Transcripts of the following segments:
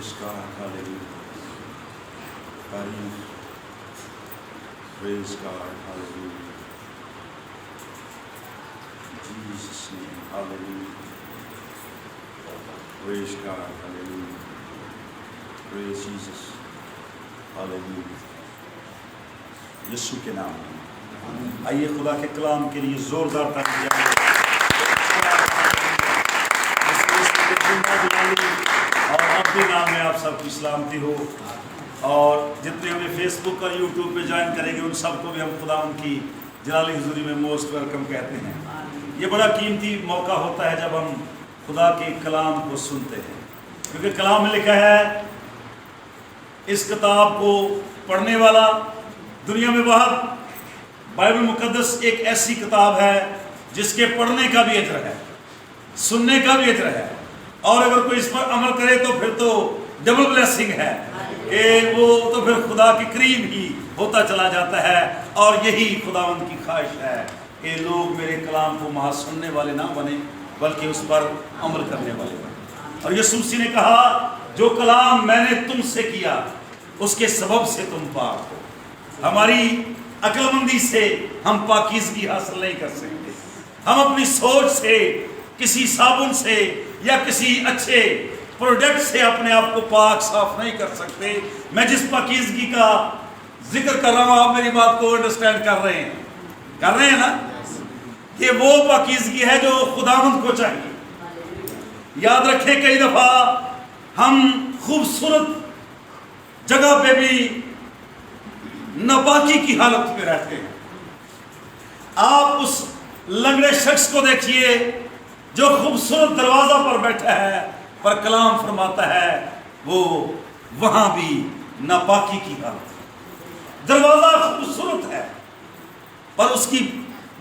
Praise God, hallelujah. Praise God, hallelujah. In Jesus' name, hallelujah. Praise God, hallelujah. Praise Jesus, hallelujah. یسوع کے نام میں آئیے خدا کے کلام کے لیے زوردار تالیاں اور اپنے نام میں آپ سب کی سلامتی ہو. اور جتنے ہمیں فیس بک اور یوٹیوب پہ جوائن کریں گے ان سب کو بھی ہم خدا ان کی جلالی حضوری میں موسٹ ویلکم کہتے ہیں. یہ بڑا قیمتی موقع ہوتا ہے جب ہم خدا کے کلام کو سنتے ہیں، کیونکہ کلام میں لکھا ہے اس کتاب کو پڑھنے والا دنیا میں باہر بائبل مقدس ایک ایسی کتاب ہے جس کے پڑھنے کا بھی اجر ہے، سننے کا بھی اجر ہے، اور اگر کوئی اس پر عمل کرے تو پھر تو ڈبل بلیسنگ ہے کہ وہ تو پھر خدا کے قریب ہی ہوتا چلا جاتا ہے. اور یہی خداوند کی خواہش ہے کہ لوگ میرے کلام کو محض سننے والے نہ بنیں بلکہ اس پر عمل کرنے والے بنیں. اور یسوع مسیح نے کہا جو کلام میں نے تم سے کیا اس کے سبب سے تم پاک ہو. ہماری عقل مندی سے ہم پاکیزگی حاصل نہیں کر سکتے، ہم اپنی سوچ سے کسی صابن سے یا کسی اچھے پروڈکٹ سے اپنے آپ کو پاک صاف نہیں کر سکتے. میں جس پاکیزگی کا ذکر کر رہا ہوں آپ میری بات کو انڈرسٹینڈ کر رہے ہیں نا؟ یہ وہ پاکیزگی ہے جو خداوند کو چاہیے. یاد رکھیں کئی دفعہ ہم خوبصورت جگہ پہ بھی ناپاکی کی حالت میں رہتے ہیں. آپ اس لنگڑے شخص کو دیکھیے جو خوبصورت دروازہ پر بیٹھا ہے، پر کلام فرماتا ہے وہ وہاں بھی ناپاکی کی حالت ہے. دروازہ خوبصورت ہے پر اس کی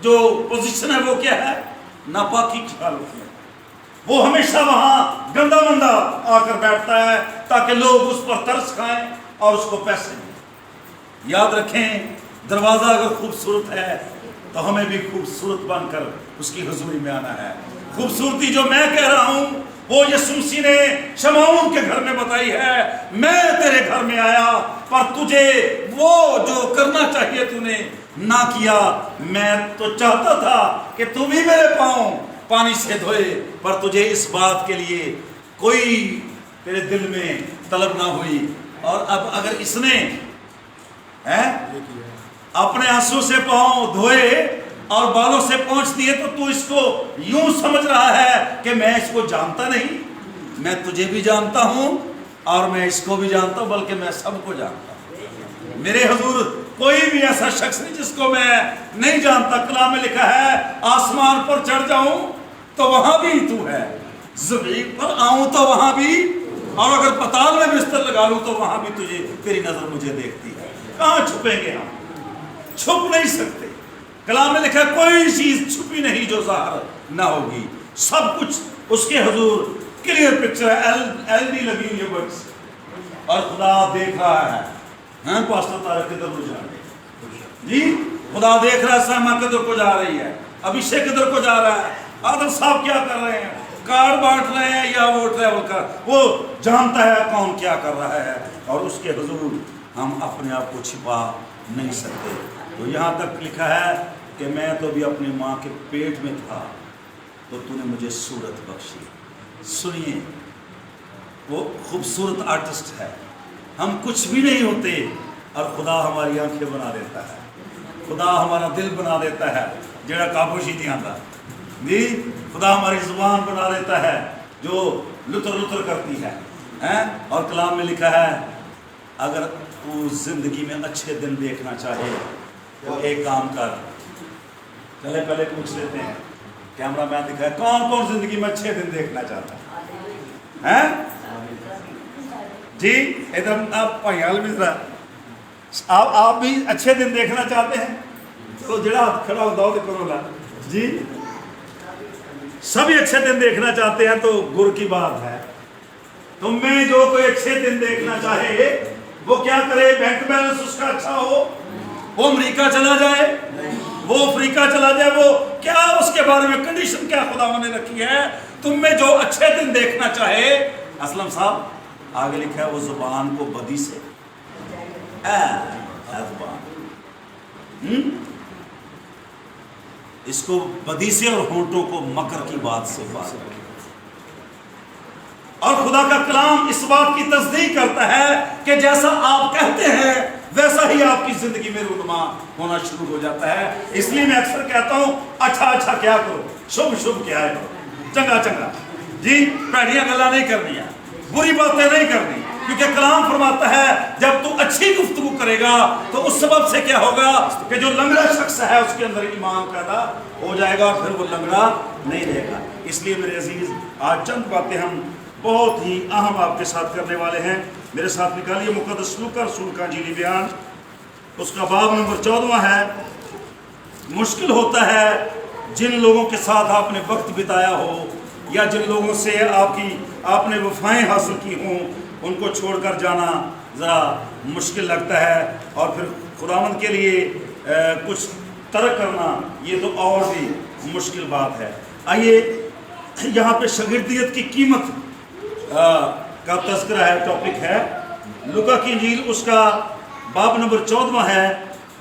جو پوزیشن ہے وہ کیا ہے؟ ناپاکی کی حالت میں. وہ ہمیشہ وہاں گندا مندا آ کر بیٹھتا ہے تاکہ لوگ اس پر ترس کھائیں اور اس کو پیسے دیں. یاد رکھیں دروازہ اگر خوبصورت ہے تو ہمیں بھی خوبصورت بن کر اس کی حضوری میں آنا ہے. خوبصورتی جو میں کہہ رہا ہوں وہ یسوع مسیح نے شمعون کے گھر میں بتائی ہے. میں تیرے گھر میں آیا پر تجھے وہ جو کرنا چاہیے تو نے نہ کیا. میں تو چاہتا تھا کہ تو بھی میرے پاؤں پانی سے دھوئے پر تجھے اس بات کے لیے کوئی تیرے دل میں طلب نہ ہوئی. اور اب اگر اس نے اپنے آنسو سے پاؤں دھوئے اور بالوں سے پہنچ دیے تو اس کو یوں سمجھ رہا ہے کہ میں اس کو جانتا نہیں. میں تجھے بھی جانتا ہوں اور میں اس کو بھی جانتا ہوں بلکہ میں سب کو جانتا ہوں. میرے حضور کوئی بھی ایسا شخص نہیں جس کو میں نہیں جانتا. کلام میں لکھا ہے آسمان پر چڑھ جاؤں تو وہاں بھی تو ہے، زمین پر آؤں تو وہاں بھی، اور اگر پتال میں بستر لگا لوں تو وہاں بھی تیری نظر مجھے دیکھتی ہے. کہاں چھپیں گے ہم؟ چھپ نہیں سکتے. کلام میں لکھا ہے کوئی چیز چھپی نہیں جو ظاہر نہ ہوگی. سب کچھ اس کے حضور کلیئر پکچر ہے. LD لگی ہوئی ہے بس اور خدا دیکھ رہا ہے. ہاں پاسٹر طارق کدھر کو جا رہے جی؟ خدا دیکھ رہا ہے. سہما کدھر کو جا رہی ہے؟ ابھیشیک کدھر کو جا رہا ہے؟ آدم صاحب کیا کر رہے ہیں؟ کارڈ بانٹ رہے ہیں یا وہ ٹریول کر؟ وہ جانتا ہے کون کیا کر رہا ہے اور اس کے حضور ہم اپنے آپ کو چھپا نہیں سکتے. تو یہاں تک لکھا ہے کہ میں تو بھی اپنی ماں کے پیٹ میں تھا تو تو نے مجھے صورت بخشی. سنیے وہ خوبصورت آرٹسٹ ہے. ہم کچھ بھی نہیں ہوتے اور خدا ہماری آنکھیں بنا دیتا ہے، خدا ہمارا دل بنا دیتا ہے جڑا کابوشی نہیں آتا جی. خدا ہماری زبان بنا دیتا ہے جو لطر لطر کرتی ہے. اور کلام میں لکھا ہے اگر تو زندگی میں اچھے دن دیکھنا چاہے تو ایک کام کر. چلے پہلے پوچھ لیتے ہیں کیمرہ مین دکھائے کون کون زندگی میں اچھے دن دیکھنا چاہتا ہے جی؟ ادھر آپ آپ بھی اچھے دن دیکھنا چاہتے ہیں؟ چلو جڑا ہاتھ کھڑا ہوتا ہو تو کرو لا جی. سبھی اچھے دن دیکھنا چاہتے ہیں تو گر کی بات ہے. تم میں جو کوئی اچھے دن دیکھنا چاہے وہ کیا کرے؟ بینک بیلنس اس کا اچھا ہو، وہ امریکہ چلا جائے، وہ افریقہ چلا جائے، وہ کیا اس کے بارے میں کنڈیشن کیا خدا نے رکھی ہے. تم میں جو اچھے دن دیکھنا چاہے اسلم صاحب آگے لکھا ہے وہ زبان کو بدی سے اس کو بدی سے اور ہونٹوں کو مکر کی بات سے پاک رکھے۔ اور خدا کا کلام اس بات کی تصدیق کرتا ہے کہ جیسا آپ کہتے ہیں ویسا ہی آپ کی زندگی میں رونما ہونا شروع ہو جاتا ہے۔ اس لیے میں اکثر کہتا ہوں اچھا اچھا کیا کرو، شبھ شبھ کیا ہے کرو، چنگا چنگا جی، پیڑیاں گلا نہیں کرنی ہے، بری باتیں نہیں کرنی، کیونکہ کلام فرماتا ہے جب تو اچھی گفتگو کرے گا تو اس سبب سے کیا ہوگا کہ جو لنگڑا شخص ہے اس کے اندر ایمان پیدا ہو جائے گا اور پھر وہ لنگڑا نہیں رہے گا۔ اس لیے میرے عزیز آج چند باتیں ہم بہت ہی اہم آپ کے ساتھ کرنے والے ہیں۔ میرے ساتھ نکالیے مقدس لوکا رسول کا انجیلی بیان، اس کا باب نمبر 14 ہے۔ مشکل ہوتا ہے جن لوگوں کے ساتھ آپ نے وقت بتایا ہو یا جن لوگوں سے آپ نے وفائیں حاصل کی ہوں، ان کو چھوڑ کر جانا ذرا مشکل لگتا ہے، اور پھر خداوند کے لیے کچھ ترک کرنا یہ تو اور بھی مشکل بات ہے۔ آئیے یہاں پہ شاگردیت کی قیمت کا تذکرہ ہے، ٹاپک ہے لوکا کی انجیل، اس کا باب نمبر 14 ہے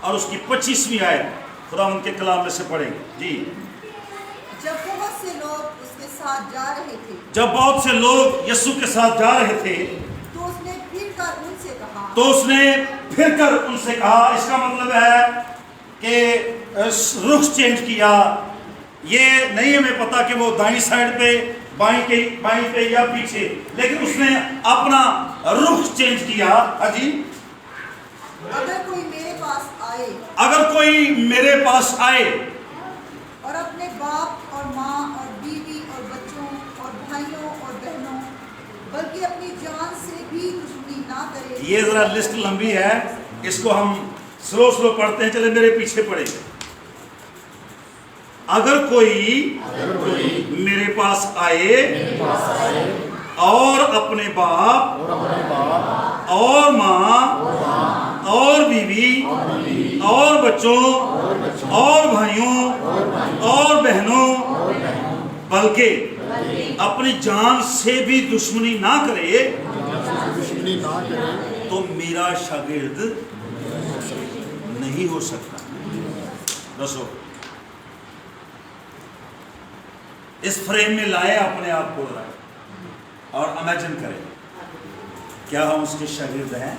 اور اس کی 25ویں آیت خداوند کے کلام میں سے پڑھیں گے جی۔ جب بہت سے لوگ اس کے ساتھ جا رہے تھے، جب بہت سے لوگ یسوع کے ساتھ جا رہے تھے تو اس نے پھر کر ان سے کہا، اس کا مطلب ہے کہ رخ چینج کیا۔ یہ نہیں ہمیں پتا کہ وہ دائیں سائڈ پہ بائیں پہ یا پیچھے، لیکن اس نے اپنا رخ چینج کیا۔ جی، اگر کوئی میرے پاس آئے اور اپنے باپ اور ماں اور بیوی اور بچوں اور بھائیوں اور بہنوں بلکہ اپنی جان سے بھی دشمنی نہ کرے۔ یہ ذرا لسٹ لمبی ہے، اس کو ہم سلو پڑھتے ہیں، چلے میرے پیچھے پڑھیں۔ اگر کوئی میرے پاس آئے اور اپنے باپ اور ماں اور بیوی اور بچوں اور بھائیوں اور بہنوں بلکہ اپنی جان سے بھی دشمنی نہ کرے تو میرا شاگرد نہیں ہو سکتا۔ دسو، اس فریم میں لائے اپنے آپ کو لائے اور امیجن کریں کیا ہم اس کے شاگرد ہیں؟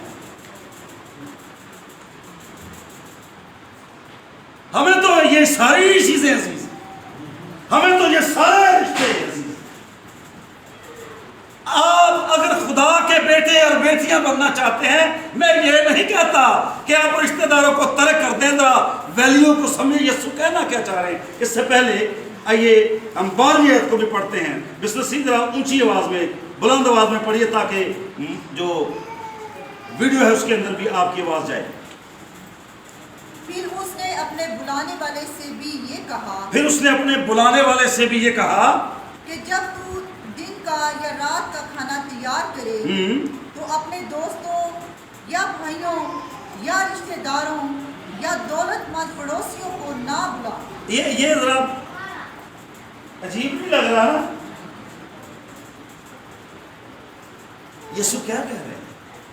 ہمیں تو یہ ساری چیزیں عزیز، ہمیں تو یہ سارے رشتے عزیز۔ آپ اگر خدا کے بیٹے اور بیٹیاں بننا چاہتے ہیں، میں یہ نہیں کہتا کہ آپ رشتہ داروں کو ترک کر دیں، ذرا ویلیو کو سمجھیں۔ یسوع کہنا کیا چاہ رہے ہیں؟ اس سے پہلے آئیے ہم 12ویں آیت کو بھی پڑھتے ہیں۔ بسنسی ذرا اونچی آواز میں، بلند آواز میں پڑھیے تاکہ جو ویڈیو ہے اس کے اندر بھی آپ کی آواز جائے۔ پھر اس نے اپنے بلانے والے سے بھی یہ کہا کہ جب تو دن کا یا رات کا کھانا تیار کرے تو اپنے دوستوں یا بھائیوں یا رشتہ داروں یا دولت مند پڑوسیوں کو نہ بلا۔ یہ ذرا عجیب نہیں لگ رہا؟ یسوع کیا کہہ رہے ہیں؟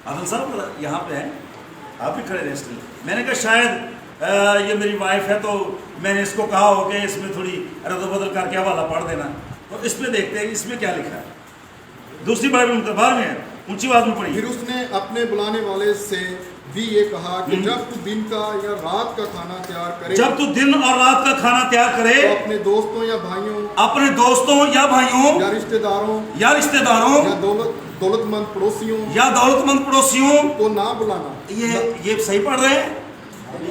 عادل صاحب یہاں پہ ہیں، آپ بھی کھڑے رہے اس لیے۔ میں نے کہا شاید یہ میری وائف ہے تو میں نے اس کو کہا ہو کہ اس میں تھوڑی رد و بدل کر کے حوالہ پڑھ دینا، تو اس میں دیکھتے ہیں اس میں کیا لکھا ہے۔ دوسری بائبل مقبال میں ہے، اونچی آواز میں پڑھی۔ پھر اس نے اپنے بلانے والے سے بھی یہ کہا کہ جب تو دن کا یا رات کا کھانا تیار کرے، جب تو دن اور رات کا کھانا تیار کرے تو اپنے دوستوں یا بھائیوں یا رشتہ داروں یا دولت مند پڑوسیوں کو نہ بلانا۔ یہ صحیح پڑھ رہے ہیں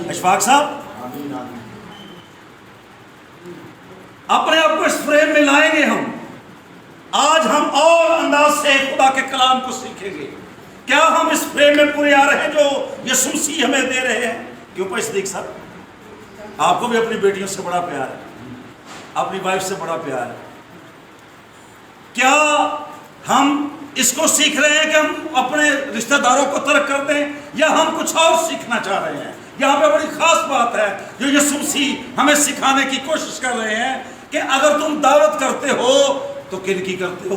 اشفاق صاحب؟ اپنے آپ کو اس فریم میں لائیں گے ہم۔ آج ہم اور انداز سے خدا کے کلام کو سیکھیں گے۔ کیا ہم اس فریم میں پورے آ رہے ہیں جو یسوع مسیح ہمیں دے رہے ہیں؟ کیوں پہ صدیق صاحب آپ کو بھی اپنی بیٹیوں سے بڑا پیار ہے، اپنی وائف سے بڑا پیار ہے۔ کیا ہم اس کو سیکھ رہے ہیں کہ ہم اپنے رشتہ داروں کو ترک کر دیں، یا ہم کچھ اور سیکھنا چاہ رہے ہیں؟ یہاں پہ بڑی خاص بات ہے جو یسوع مسیح ہمیں سکھانے کی کوشش کر رہے ہیں کہ اگر تم دعوت کرتے ہو تو کن کی کرتے ہو؟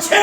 6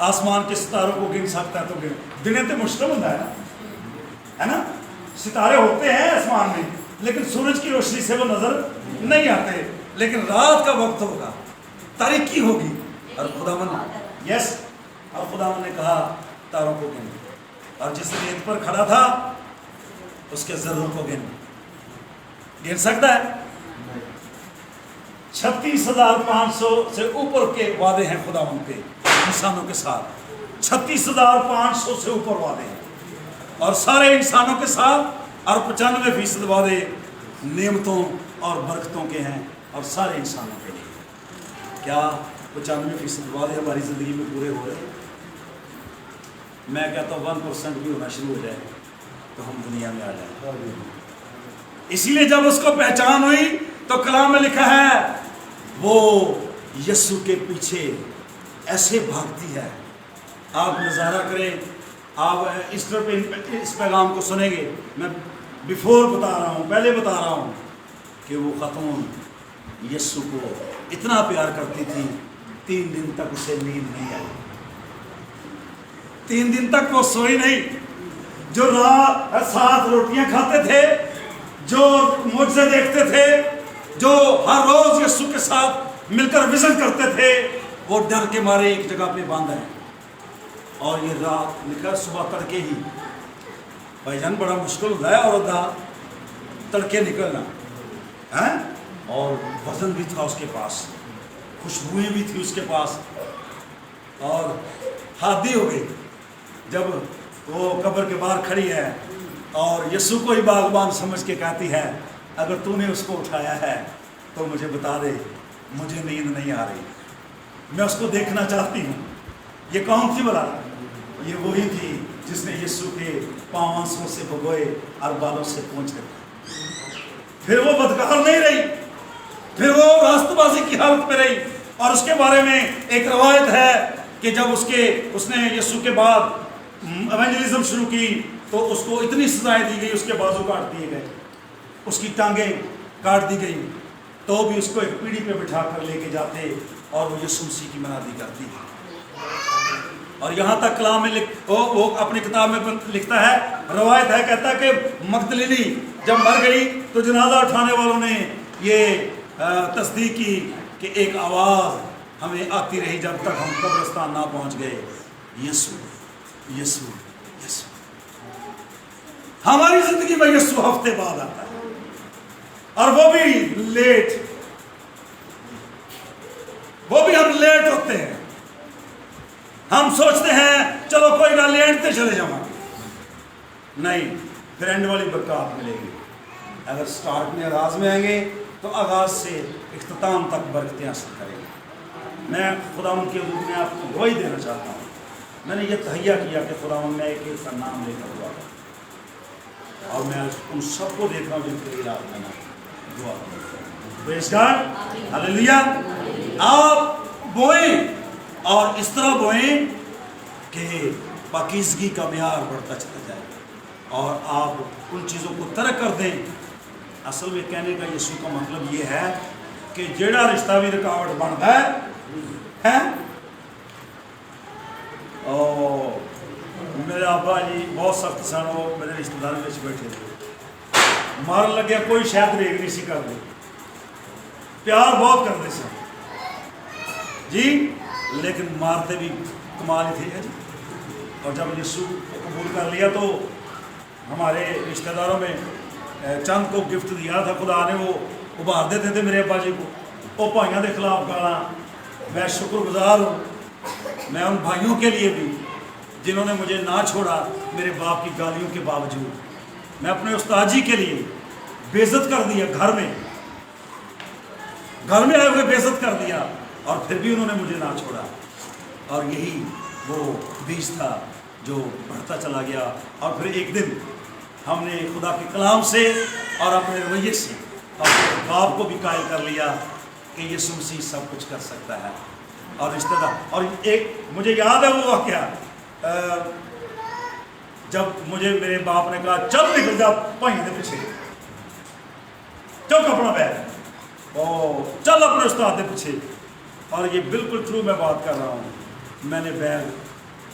آسمان کے ستاروں کو گن سکتا ہے تو گن گنے تو مشکل ہوتا ہے نا. ستارے ہوتے ہیں آسمان میں لیکن سورج کی روشنی سے وہ نظر نہیں آتے. لیکن رات کا وقت ہوگا, تاریکی ہوگی, اور خداوند اور خداوند نے کہا تاروں کو گن, اور جس ریت پر کھڑا تھا اس کے ذروں کو گن سکتا ہے. 36,500 سے اوپر کے وعدے ہیں خداوند کے انسانوں کے ساتھ. 36,500 سے اوپر وعدے ہیں, اور سارے انسانوں کے ساتھ, اور 95% وعدے نعمتوں اور برکتوں کے ہیں, اور سارے انسانوں کے لیے. کیا 95% وعدے ہماری زندگی میں پورے ہو رہے ہیں؟ میں کہتا ہوں 1% بھی ہونا شروع ہو جائے تو ہم دنیا میں آ جائیں. اسی لیے جب اس کو پہچان ہوئی تو کلام میں لکھا ہے وہ یسوع کے پیچھے ایسے بھاگتی ہے. آپ نظارہ کریں, آپ ایسٹر پہ اس پیغام کو سنیں گے. میں بیفور بتا رہا ہوں, پہلے بتا رہا ہوں کہ وہ خاتون یسوع کو اتنا پیار کرتی تھی, 3 دن تک اسے نیند نہیں آئی. 3 دن تک وہ سوئی نہیں. جو رات 7 روٹیاں کھاتے تھے, جو معجزے دیکھتے تھے, جو ہر روز یسوع کے ساتھ مل کر وزٹ کرتے تھے, وہ ڈر کے مارے ایک جگہ پہ باندھ ہیں. اور یہ رات نکل صبح تڑکے ہی, بھائی جان بڑا مشکل ہوتا ہے عورت کا تڑکے نکلنا ہے. اور وزن بھی تھا اس کے پاس, خوشبوئیں بھی تھی اس کے پاس, اور حادی ہو گئی جب وہ قبر کے باہر کھڑی ہے اور یسوع کو ہی باغبان سمجھ کے کہتی ہے اگر تو نے اس کو اٹھایا ہے تو مجھے بتا دے, مجھے نیند نہیں آ رہی, میں اس کو دیکھنا چاہتی ہوں. یہ کون تھی بلا؟ یہ وہی تھی جس نے یسوع کے پاؤں آنسوں سے بھگوئے اور بالوں سے پوچھے. پھر وہ بدکار نہیں رہی, پھر وہ راست بازی کی حالت میں رہی. اور اس کے بارے میں ایک روایت ہے کہ جب اس نے یسوع کے بعد ایونجلزم شروع کی تو اس کو اتنی سزائیں دی گئی, اس کے بازو کاٹ دیے گئے, اس کی ٹانگیں کاٹ دی گئی, تو بھی اس کو ایک پیڑھی پہ بٹھا کر لے کے جاتے اور وہ یسوع مسیح کی منادی کرتی. اور یہاں تک کلام میں وہ اپنی کتاب میں لکھتا ہے, روایت ہے, کہتا ہے کہ مگدلینی جب مر گئی تو جنازہ اٹھانے والوں نے یہ تصدیق کی کہ ایک آواز ہمیں آتی رہی جب تک ہم قبرستان نہ پہنچ گئے, یسوع یسوع یسوع. ہماری زندگی میں یسوع ہفتے بعد آتا ہے, اور وہ بھی لیٹ, وہ بھی ہم لیٹ ہوتے ہیں. ہم سوچتے ہیں چلو کوئی گل نہیں, اینڈ تے چلے جاؤں گے. نہیں, پھر اینڈ والی برکات ملے گی. اگر سٹارٹ میں آغاز میں آئیں گے تو آغاز سے اختتام تک برکتیں حاصل کریں گے. میں خداوند کے حضور میں آپ کو گواہی دینا چاہتا ہوں, میں نے یہ تہیہ کیا کہ خداوند میں ایک ایک کا نام لے کر دعا کروں, اور میں ان سب کو دیکھ رہا ہوں جن کے لیے آپ میں دعا کروں. پریز گاڈ, ہاللیلویا. آپ بوئیں اور اس طرح بوئیں کہ پاکیزگی کا معیار بڑھتا چلا جائے, اور آپ ان چیزوں کو ترک کر دیں. اصل میں کہنے کا یسوع کا مطلب یہ ہے کہ جیڑا رشتہ بھی رکاوٹ بنتا ہے. میرے ابا جی بہت سخت سن, وہ میرے رشتے دار میں بیٹھے تھے, مارن لگے کوئی شاید ریگ نہیں سی کرتے, پیار بہت کرتے سن جی, لیکن مارتے بھی کمال ہی تھے جی. اور جب یسوع کو قبول کر لیا تو ہمارے رشتہ داروں میں چند کو گفٹ دیا تھا خدا نے, وہ ابھار دیتے تھے میرے ابا جی کو, وہ بھائیوں کے خلاف گانا. میں شکر گزار ہوں, میں ان بھائیوں کے لیے بھی جنہوں نے مجھے نہ چھوڑا میرے باپ کی گالیوں کے باوجود. میں اپنے استاد جی کے لیے بے عزت کر دیا, گھر میں آئے ہوئے بے عزت کر دیا, اور پھر بھی انہوں نے مجھے نہ چھوڑا. اور یہی وہ بیج تھا جو بڑھتا چلا گیا. اور پھر ایک دن ہم نے خدا کے کلام سے اور اپنے رویے سے اپنے باپ کو بھی قائل کر لیا کہ یسوع مسیح سب کچھ کر سکتا ہے. اور رشتہ دار, اور ایک مجھے یاد ہے وہ واقعہ, جب مجھے میرے باپ نے کہا چل نکل جا بھائیوں کے پیچھے, چل کپڑا پہن, چل اپنے استاد کے پیچھے. اور یہ بالکل ٹرو میں بات کر رہا ہوں. میں نے بیگ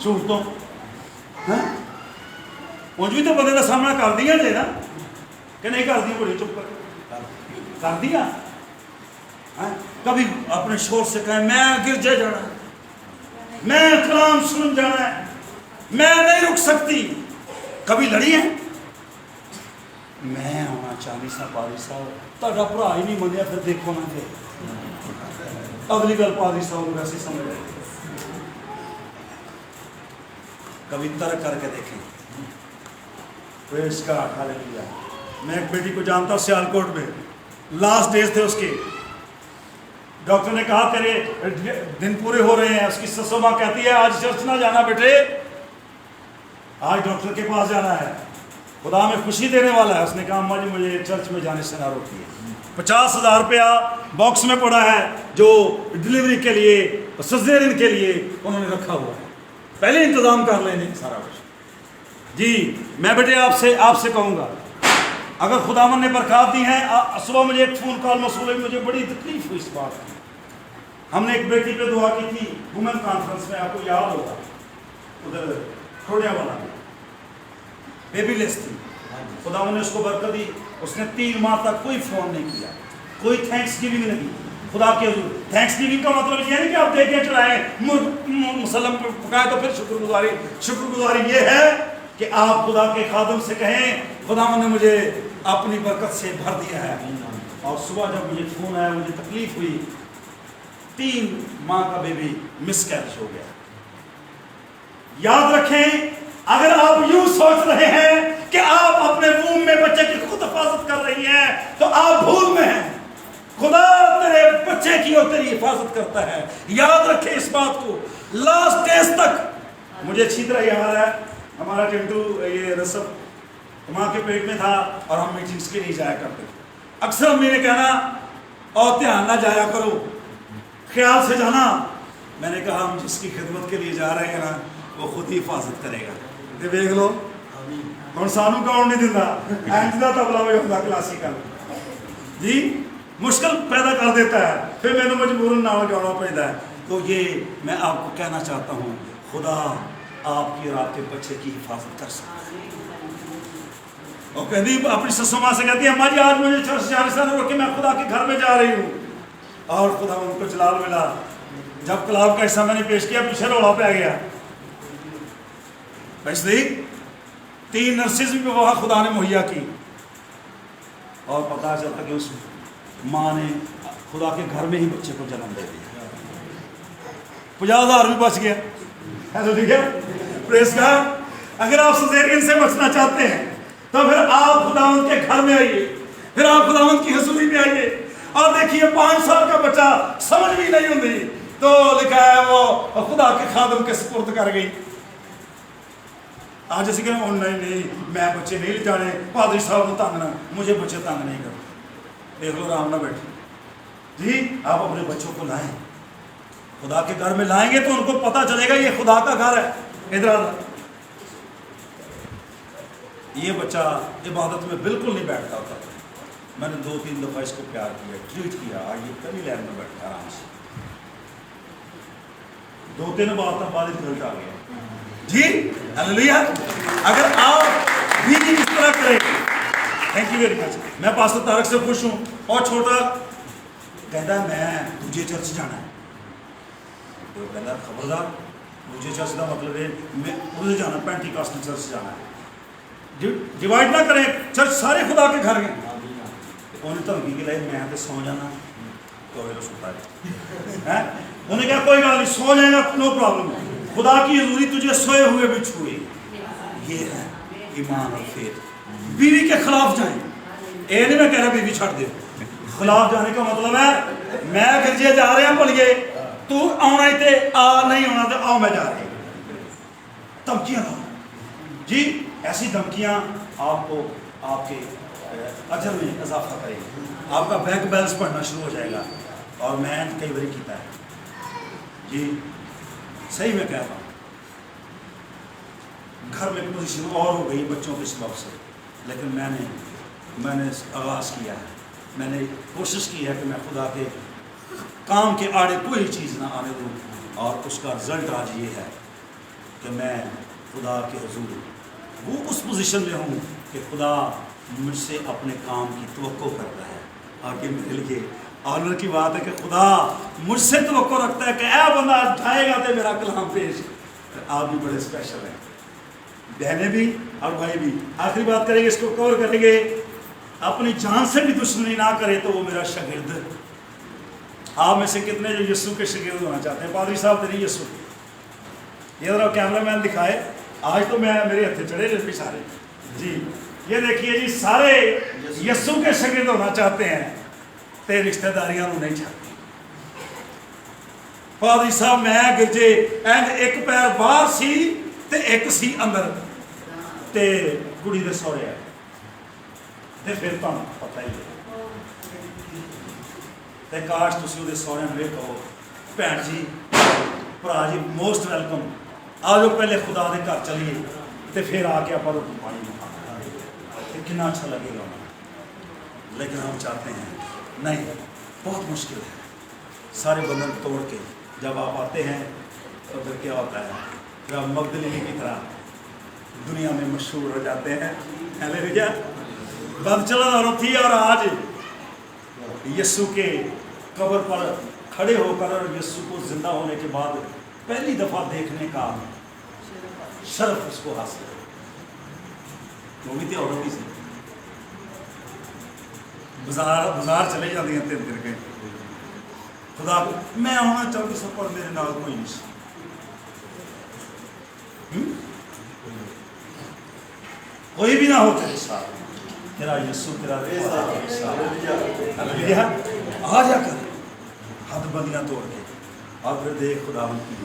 ਸਹੂਲਤਾਂ ਹੈ ਉਂਝ ਵੀ ਤਾਂ ਬੰਦੇ ਦਾ ਸਾਹਮਣਾ ਕਰਦੀਆਂ ਜੇ ਨਾ کہ نہیں کرتی بڑی چپ کر دیا کبھی اپنے شور سے کہیں میں گرجے جانا ہے میں کلام سن جانا ہے میں نہیں رک سکتی کبھی لڑی ہے میں ہونا چاندی سا پادری صاحب تہاڈا بھرا ہی نہیں منیا پھر دیکھو نا کہ اگلی گل پادری صاحب ویسے سمجھ رہے کبھی ترک کر کے دیکھیں پریز گاڈ ہاللیلویا میں ایک بیٹی کو جانتا ہوں سیالکوٹ میں لاسٹ ڈیز تھے اس کے ڈاکٹر نے کہا تیرے دن پورے ہو رہے ہیں اس کی سسو ماں کہتی ہے آج چرچ نہ جانا بیٹے آج ڈاکٹر کے پاس جانا ہے خدا میں خوشی دینے والا ہے اس نے کہا اماں جی مجھے چرچ میں جانے سے نہ روکیے 50,000 روپیہ باکس میں پڑا ہے جو ڈلیوری کے لیے سزیرین کے لیے انہوں نے رکھا ہوا ہے پہلے انتظام کر لینے سارا کچھ جی میں بیٹے آپ سے کہوں گا اگر خداوند نے برکات دی ہیں صبح مجھے ایک فون کال موصول ہوئی مجھے بڑی تکلیف ہوئی اس بات کی ہم نے ایک بیٹی پہ دعا کی تھی وومن کانفرنس میں آپ کو یاد ہوگا ادھر کھوڑیا والا بیبی لیس تھی خداوند نے اس کو برکت دی اس نے 3 ماہ تک کوئی فون نہیں کیا کوئی تھینکس گیونگ نہیں خدا کے حضور تھینکس گیونگ کا مطلب یہ نہیں کہ آپ دیکھیں چلائیں مسلم پہ پکائے تو پھر شکر گزاری یہ ہے کہ آپ خدا کے خادم سے کہیں خداوند نے مجھے اپنی برکت سے بھر دیا ہے اور صبح جب مجھے فون آیا مجھے تکلیف ہوئی 3 ماہ کا بیبی مس کیرج ہو گیا یاد رکھیں اگر آپ یوں سوچ رہے ہیں کہ آپ اپنے ووم میں بچے کی خود حفاظت کر رہی ہیں تو آپ بھول میں ہیں خدا تیرے بچے کی اور تیری حفاظت کرتا ہے یاد رکھیں اس بات کو لاسٹ ڈیز تک مجھے اچھی طرح یاد ہے ہمارا ٹنٹو یہ رسم ماں کے پیٹ میں تھا اور ہم میٹنگز کے لیے جایا کرتے تھے اکثر ہم نے کہنا اور دھیان نہ جایا کرو خیال سے جانا میں نے کہا ہم جس کی خدمت کے لیے جا رہے ہیں نا وہ خود ہی حفاظت کرے گا یہ دیکھ لو ہوں سانو کون نہیں دیتا اینجدہ تبلا میں ہوتا کلاسیکل جی مشکل پیدا کر دیتا ہے پھر میں نے مجبوراً نال گانا پڑتا ہے تو یہ میں آپ کو کہنا چاہتا ہوں خدا آپ کی اور آپ کے بچے کی حفاظت کر سکتا ہے اور کہتی اپنی سسو ماں سے کہتی ہے اماں جی آج مجھے چرچ جانے سے نہ روکے میں خدا کے گھر میں جا رہی ہوں اور خدا ان کو جلال ملا جب کلاب کا حصہ میں نے پیش کیا پیچھے روڑا پہ آ گیا بھائی 3 نرسز بھی وہاں خدا نے مہیا کی اور پتا چلا کہ اس ماں نے خدا کے گھر میں ہی بچے کو جنم دے دیا 50,000 بھی بچ گیا ٹھیک ہے پریز گاڈ اگر آپ سزیرین سے بچنا چاہتے ہیں تو پھر آپ خداوند کے گھر میں آئیے پھر آپ خداوند کی حضوری میں آئیے اور دیکھیے 5 سال کا بچہ سمجھ بھی نہیں ہوتی تو لکھا ہے وہ خدا کے خادم کے سپرد کر گئی آج ایسے کہیں نہیں میں بچے نہیں لے جانے پادری صاحب نے تنگ نہ مجھے بچے تنگ نہیں کرتے دیکھ لو رام نہ بیٹھے جی آپ اپنے بچوں کو لائیں خدا کے گھر میں لائیں گے تو ان کو پتہ چلے گا یہ خدا کا گھر ہے ادھر یہ بچہ عبادت میں بالکل نہیں بیٹھتا ہوتا میں نے 2-3 دفعہ اس کو پیار کیا ٹریٹ کیا آئیے کبھی لین میں بیٹھا آرام سے 2-3 بار تک بعد رزلٹ آ گیا جی ہلیلویا اگر آپ بھی اس طرح کریں تھینک یو ویری مچ میں پاسٹر طارق سے خوش ہوں اور چھوٹا کہتا ہے میں تجھے چرچ جانا ہے تو کہتا ہے خبردار مجھے چرچ کا مطلب ہے میں ادھر جانا پینٹیکاسٹل چرچ جانا ہے ڈیوائڈ نہ کریں چرچ سارے خدا کے گھر گئے انہیں دھمکی کے لائے میں تو سو جانا تو سوتا ہے انہیں کہا کوئی گل نہیں سو جائے گا نو پرابلم خدا کی حضوری تجھے سوئے ہوئے بھی چھوئے یہ ہے ایمان اور فیت بیوی کے خلاف جائیں اے نہیں میں کہہ رہا بیوی چھڑ دے خلاف جانے کا مطلب ہے میں گرجے جا رہے ہیں پڑھئے تو آنا ہی تے آ نہیں ہونا تو آؤ میں جا رہے ہیں دھمکیاں جی ایسی دھمکیاں آپ کو آپ کے اجر میں اضافہ کریں گے آپ کا بینک بیلنس پڑھنا شروع ہو جائے گا اور میں کئی بار کیتا ہے جی صحیح میں کہہ رہا ہوں گھر میں پوزیشن اور ہو گئی بچوں کے سبب سے لیکن میں نے آغاز کیا ہے میں نے کوشش کی ہے کہ میں خدا کے کام کے آڑے کوئی چیز نہ آنے دوں اور اس کا رزلٹ آج یہ ہے کہ میں خدا کے حضور وہ اس پوزیشن میں ہوں کہ خدا مجھ سے اپنے کام کی توقع کرتا ہے. آگے میرے لیے آنر کی بات ہے کہ خدا مجھ سے توقع رکھتا ہے کہ اے بندہ اٹھائے گا تو میرا کلام پیش. آپ بھی بڑے اسپیشل ہیں, بہنیں بھی اور بھائی بھی. آخری بات کریں گے, اس کو کور کریں گے. اپنی جان سے بھی دشمنی نہ کرے تو وہ میرا شاگرد. آپ میں سے کتنے جو یسوع کے شاگرد ہونا چاہتے ہیں؟ پادری صاحب تیری یسوع, یہ ذرا کیمرہ مین دکھائے. آج تو میں میرے ہتھے چڑھے جس بھی سارے. جی یہ دیکھیے جی, سارے یسوع کے شاگرد ہونا چاہتے ہیں تے رشتہ داریاں نہیں چاہتے. پادری صاحب میں گرجے اینڈ ایک پیر باہر سی تے ایک سی اندر تے کڑی دے سوڑے آئے تے پھر تو پتہ ہی ہے. تے کاش تسی وہ سوڑے میں کہو بھن جی بھرا جی موسٹ ویلکم, آ جاؤ پہلے خدا دے گھر چلیے تے پھر آ کے آپ روٹی پانی کھانا, کتنا اچھا لگے گا. لیکن ہم چاہتے ہیں نہیں, بہت مشکل ہے. سارے بندھن توڑ کے جب آپ آتے ہیں تو پھر کیا ہوتا ہے, جب مغدلینی کی طرح دنیا میں مشہور ہو جاتے ہیں. ہیلیلویا. بد چلن عورت تھی اور آج یسوع کے قبر پر کھڑے ہو کر اور یسوع کو زندہ ہونے کے بعد پہلی دفعہ دیکھنے کا شرف اس کو حاصل ہے. وہ بھی تھی عورت ہی سی. بازار چلے جاتی ہیں تین دن کے. خدا میں آنا چاہتی سب پر میرے نال کوئی نہیں. کوئی بھی نہ ہو تیرے ساتھ, تیرا یسوع تیرا آ جا کر حد بندیاں توڑ کے اور پھر دیکھ خدا ان کی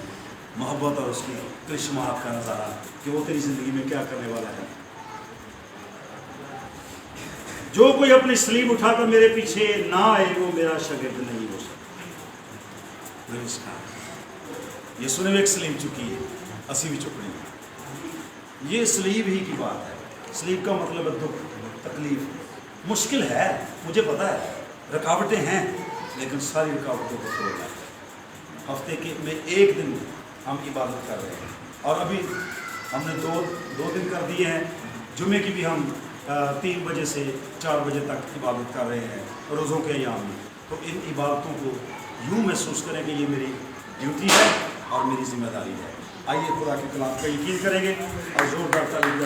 محبت اور اس کی کرشمات کا نظارہ کہ وہ تیری زندگی میں کیا کرنے والا ہے. جو کوئی اپنی سلیب اٹھا کر میرے پیچھے نہ آئے وہ میرا شاگرد نہیں ہو سکتا. یسوع نے بھی ایک سلیب چکی ہے, اسی بھی چک رہی ہے. یہ سلیب ہی کی بات ہے. سلیب کا مطلب ہے دکھ, تکلیف. مشکل ہے مجھے پتا ہے, رکاوٹیں ہیں, لیکن ساری رکاوٹوں کو توڑنا ہے. ہفتے کے میں ایک دن ہم عبادت کر رہے ہیں اور ابھی ہم نے دو دن کر دیے ہیں. جمعے کی بھی ہم 3 بجے سے 4 بجے تک عبادت کر رہے ہیں روزوں کے ایام میں. تو ان عبادتوں کو یوں محسوس کریں کہ یہ میری ڈیوٹی ہے اور میری ذمہ داری ہے. آئیے خدا کے کلام کا یقین کریں گے اور زوردار تعلیم.